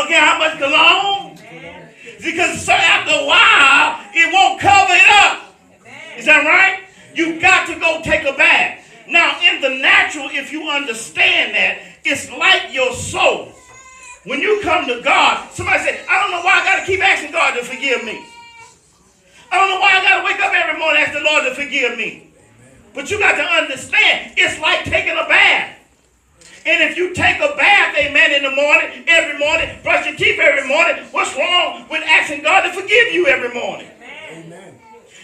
Again, how much cologne? Because after a while, it won't cover it up. Is that right? You got to go take a bath. Now, in the natural, if you understand that, it's like your soul. When you come to God, somebody say, I don't know why I got to keep asking God to forgive me. I don't know why I got to wake up every morning and ask the Lord to forgive me. But you got to understand, it's like taking a bath. And if you take a bath, amen, in the morning, every morning, brush your teeth every morning, what's wrong with asking God to forgive you every morning? Amen.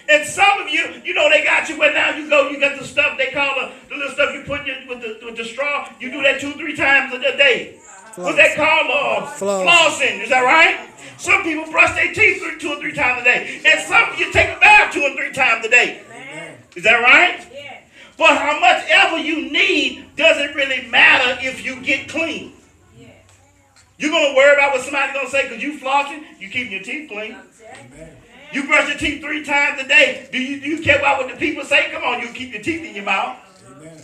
And some of you, you know, they got you where now you go, you got the stuff they call the little stuff you put with the straw. You do that 2-3 times a day. What's that called? Flossing. Is that right? Some people brush their teeth 2 or 3 times a day. And some of you take a bath 2 or 3 times a day. Amen. Is that right? Yeah. But how much ever you need doesn't really matter if you get clean. Yeah. You're going to worry about what somebody's going to say because you flossing, you keeping your teeth clean. Amen. You brush your teeth 3 times a day. Do you care about what the people say? Come on, you keep your teeth in your mouth. Amen.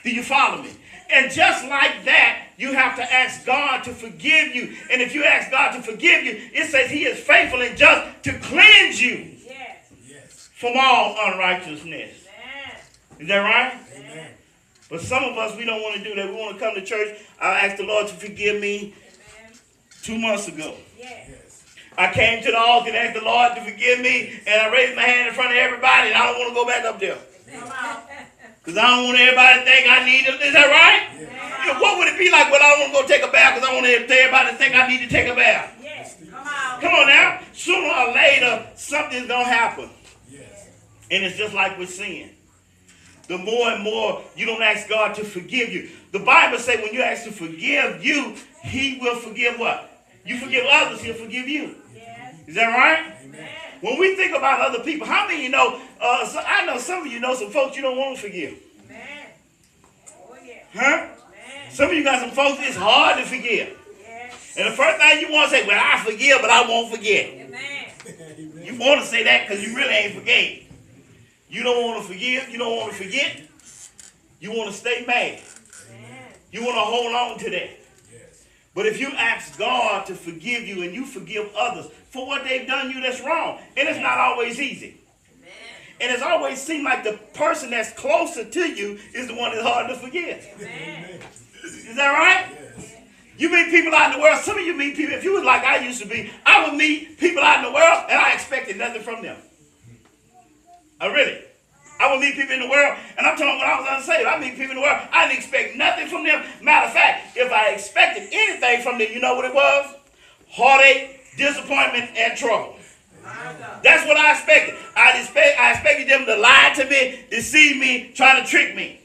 Do you follow me? And just like that, you have to ask God to forgive you. And if you ask God to forgive you, it says he is faithful and just to cleanse you from all unrighteousness. Is that right? Amen. But some of us, we don't want to do that. We want to come to church. I asked the Lord to forgive me 2 months ago. Yes. I came to the altar and asked the Lord to forgive me, and I raised my hand in front of everybody, and I don't want to go back up there. Because I don't want everybody to think I need it. Is that right? Yeah. You know, what would it be like when I don't want to go take a bath because I want everybody to think I need to take a bath? Yes. Come on now. Sooner or later, something's going to happen. Yes. And it's just like with sin. The more and more you don't ask God to forgive you. The Bible says when you ask to forgive you, he will forgive what? You forgive others, he'll forgive you. Yes. Is that right? Amen. When we think about other people, how many of you know, I know some of you know some folks you don't want to forgive. Amen. Oh, yeah. Huh? Amen. Some of you got some folks it's hard to forgive. Yes. And the first thing you want to say, well, I forgive, but I won't forget. Amen. You want to say that because you really ain't forgave. You don't want to forgive. You don't want to forget. You want to stay mad. Amen. You want to hold on to that. Yes. But if you ask God to forgive you and you forgive others for what they've done you that's wrong, and it's not always easy. Amen. And it's always seemed like the person that's closer to you is the one that's hard to forgive. Amen. Is that right? Yes. You meet people out in the world. Some of you meet people, if you was like I used to be, I would meet people out in the world and I expected nothing from them. I would meet people in the world, and I'm talking when I was unsaved. I meet people in the world, I didn't expect nothing from them. Matter of fact, if I expected anything from them, you know what it was? Heartache, disappointment, and trouble. That's what I expected. I expected them to lie to me, deceive me, try to trick me.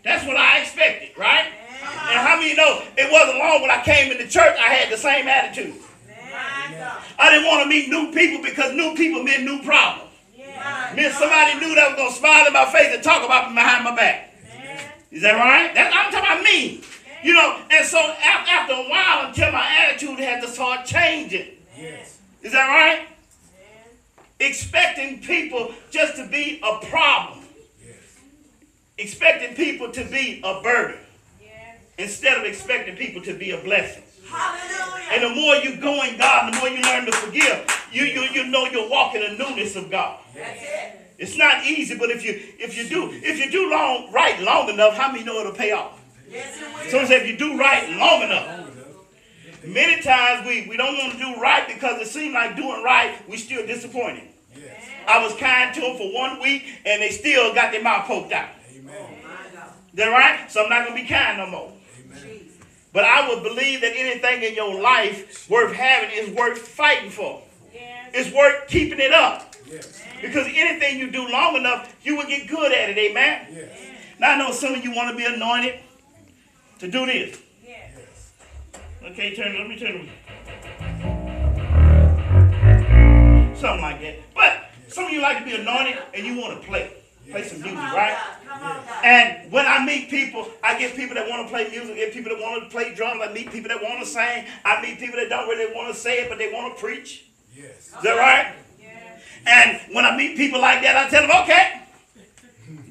That's what I expected, right? And how many know it wasn't long when I came into church, I had the same attitude. I didn't want to meet new people because new people meant new problems. Meant somebody knew that was going to smile in my face and talk about me behind my back. Is that right? I'm talking about me. You know, and so after a while, until my attitude had to start changing. Yes. Is that right? Yes. Expecting people just to be a problem. Yes. Expecting people to be a burden. Yes. Instead of expecting people to be a blessing. Hallelujah. And the more you go in God, the more you learn to forgive, you know you're walking in the newness of God. That's it. It's not easy, but if you do right long enough, how many know it'll pay off? Yes, it will. Someone said if you do right long enough. Many times we don't want to do right because it seems like doing right, we still disappointed. Yes. I was kind to them for 1 week and they still got their mouth poked out. Amen. Is that right? So I'm not going to be kind no more. Amen. But I would believe that anything in your life worth having is worth fighting for. Yes. It's worth keeping it up. Yes. Because anything you do long enough, you will get good at it. Amen? Yes. Now I know some of you want to be anointed to do this. Yes. Okay, let me turn. Something like that. But some of you like to be anointed and you want to play some music, right? And when I meet people, I get people that want to play music, I get people that want to play drums, I meet people that want to sing, I meet people that don't really want to say it, but they want to preach. Yes. Is that right? Yes. And when I meet people like that, I tell them, okay,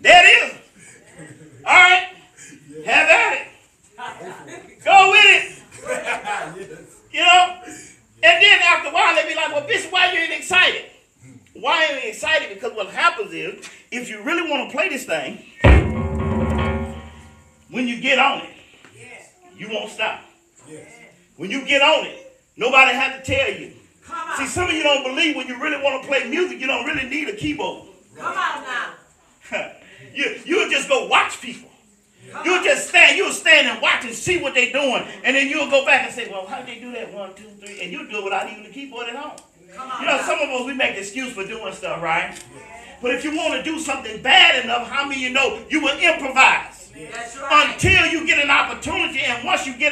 there it is. All right, have at it. Go with it. You know, excited. Why am I excited? Because what happens is, if you really want to play this thing, when you get on it, you won't stop. When you get on it, nobody has to tell you. See, some of you don't believe when you really want to play music, you don't really need a keyboard. Come on now. You'll just go watch people. You'll stand and watch and see what they're doing. And then you'll go back and say, well, how did they do that? 1, 2, 3. And you do it without even the keyboard at home. You know, some of us, we make excuse for doing stuff, right? But if you want to do something bad enough, how many of you know you will improvise? That's right. Until you get an opportunity, and once you get